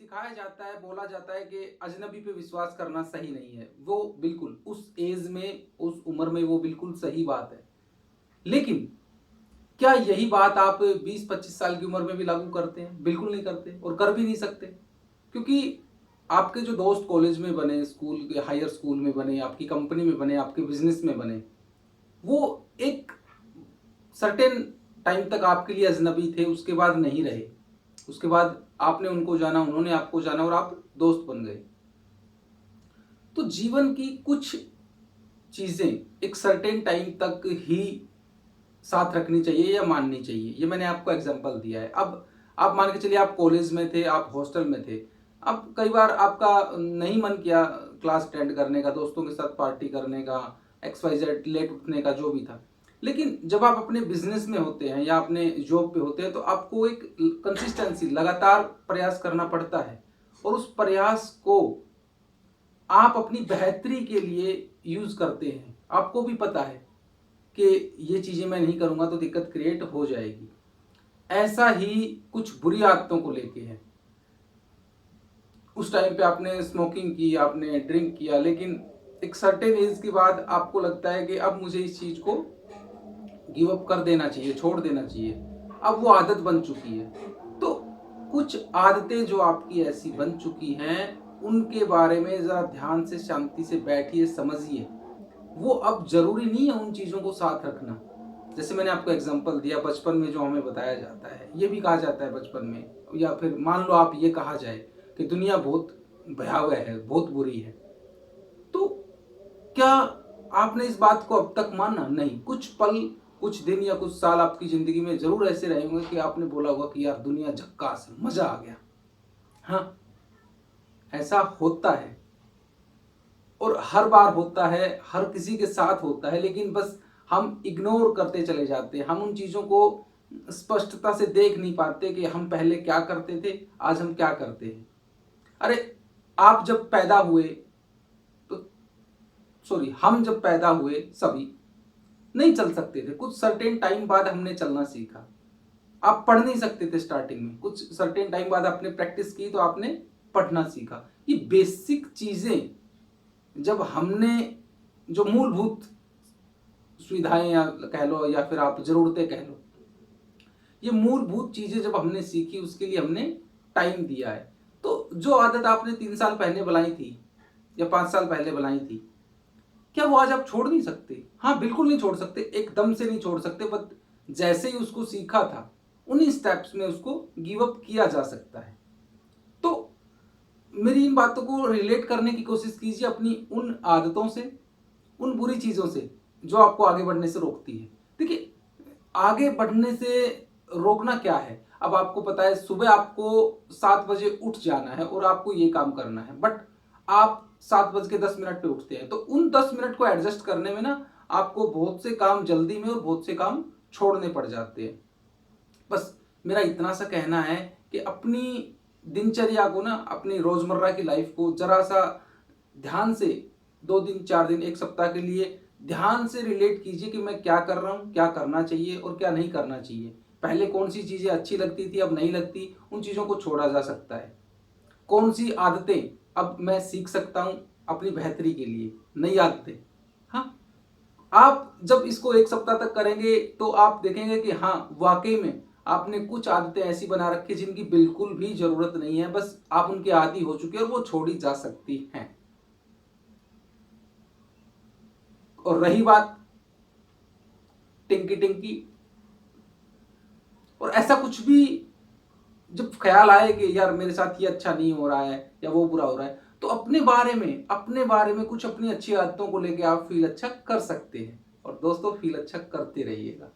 सिखाया जाता है, बोला जाता है कि अजनबी पे विश्वास करना सही नहीं है। वो बिल्कुल उस एज में, उस उम्र में वो बिल्कुल सही बात है। लेकिन क्या यही बात आप 20-25 साल की उम्र में भी लागू करते हैं? बिल्कुल नहीं करते और कर भी नहीं सकते। क्योंकि आपके जो दोस्त कॉलेज में बने, स्कूल के हायर स्कूल में बने, आपकी कंपनी में बने, आपके बिज़नेस में बने, वो एक सर्टेन टाइम तक आपके लिए अजनबी थे, उसके बाद नहीं रहे। उसके बाद आपने उनको जाना, उन्होंने आपको जाना और आप दोस्त बन गए। तो जीवन की कुछ चीज़ें एक सर्टेन टाइम तक ही साथ रखनी चाहिए या माननी चाहिए। ये मैंने आपको एग्जांपल दिया है। अब आप मान के चलिए आप कॉलेज में थे, आप हॉस्टल में थे। अब कई बार आपका नहीं मन किया क्लास अटेंड करने का, दोस्तों के साथ पार्टी करने का, एक्स वाई जेड लेट उठने का, जो भी था। लेकिन जब आप अपने बिजनेस में होते हैं या अपने जॉब पे होते हैं तो आपको एक कंसिस्टेंसी, लगातार प्रयास करना पड़ता है और उस प्रयास को आप अपनी बेहतरी के लिए यूज करते हैं। आपको भी पता है कि ये चीज़ें मैं नहीं करूँगा तो दिक्कत क्रिएट हो जाएगी। ऐसा ही कुछ बुरी आदतों को लेके है। उस टाइम पे आपने स्मोकिंग की, आपने ड्रिंक किया, लेकिन एक सर्टेन एज के बाद आपको लगता है कि अब मुझे इस चीज़ को गिव अप कर देना चाहिए, छोड़ देना चाहिए। अब वो आदत बन चुकी है। तो कुछ आदतें जो आपकी ऐसी बन चुकी हैं, उनके बारे में ज़रा ध्यान से, शांति से बैठिए, समझिए। वो अब ज़रूरी नहीं है उन चीज़ों को साथ रखना। जैसे मैंने आपको एग्ज़ाम्पल दिया, बचपन में जो हमें बताया जाता है, ये भी कहा जाता है बचपन में, या फिर मान लो आप ये कहा जाए कि दुनिया बहुत भयावह है, बहुत बुरी है। तो क्या आपने इस बात को अब तक माना? नहीं। कुछ पल, कुछ दिन या कुछ साल आपकी ज़िंदगी में ज़रूर ऐसे रहे होंगे कि आपने बोला होगा कि यार दुनिया झक्कास है, मज़ा आ गया। हाँ, ऐसा होता है और हर बार होता है, हर किसी के साथ होता है, लेकिन बस हम इग्नोर करते चले जाते हैं। हम उन चीज़ों को स्पष्टता से देख नहीं पाते कि हम पहले क्या करते थे, आज हम क्या करते हैं। अरे! आप जब पैदा हुए तो सॉरी, हम जब पैदा हुए सभी, नहीं चल सकते थे। कुछ सर्टेन टाइम बाद हमने चलना सीखा। आप पढ़ नहीं सकते थे स्टार्टिंग में। कुछ सर्टेन टाइम बाद आपने प्रैक्टिस की तो आपने पढ़ना सीखा। ये बेसिक चीज़ें जब हमने, जो मूलभूत सुविधाएँ या कह लो या फिर आप ज़रूरतें कह लो, ये मूलभूत चीज़ें जब हमने सीखी, उसके लिए हमने टाइम दिया है। तो जो आदत आपने 3 साल पहले बनाई थी या 5 साल पहले बनाई थी, क्या वो आज आप छोड़ नहीं सकते? हाँ, बिल्कुल नहीं छोड़ सकते, एकदम से नहीं छोड़ सकते, बट जैसे ही उसको सीखा था, उन्हीं स्टेप्स में उसको गिव अप किया जा सकता है। तो मेरी इन बातों को रिलेट करने की कोशिश कीजिए अपनी उन आदतों से, उन बुरी चीज़ों से, जो आपको आगे बढ़ने से रोकती है। देखिए, आगे बढ़ने से रोकना क्या है? अब आपको पता है सुबह आपको 7 बजे उठ जाना है और आपको ये काम करना है, बट आप 7 बज के 10 मिनट पे उठते हैं। तो उन 10 मिनट को एडजस्ट करने में ना आपको बहुत से काम जल्दी में और बहुत से काम छोड़ने पड़ जाते हैं। बस मेरा इतना सा कहना है कि अपनी दिनचर्या को ना, अपनी रोज़मर्रा की लाइफ को ज़रा-सा ध्यान से 2 दिन, 4 दिन, 1 सप्ताह के लिए ध्यान से रिलेट कीजिए कि मैं क्या कर रहा हूँ, क्या करना चाहिए और क्या नहीं करना चाहिए। पहले कौन-सी चीज़ें अच्छी लगती थी, अब नहीं लगती, उन चीज़ों को छोड़ा जा सकता है। कौन-सी आदतें अब मैं सीख सकता हूँ अपनी बेहतरी के लिए, नई आदतें। हाँ, आप जब इसको 1 सप्ताह तक करेंगे तो आप देखेंगे कि हाँ, वाक़ई में आपने कुछ आदतें ऐसी बना रखी हैं जिनकी बिल्कुल भी ज़रूरत नहीं है, बस आप उनके आदी हो चुके हैं और वो छोड़ी जा सकती हैं। और रही बात टिंकी टिंकी और ऐसा कुछ भी जब ख्याल आए कि यार मेरे साथ ये अच्छा नहीं हो रहा है या वो बुरा हो रहा है, तो अपने बारे में कुछ अपनी अच्छी आदतों को लेके आप फ़ील अच्छा कर सकते हैं और दोस्तों फ़ील अच्छा करते रहिएगा।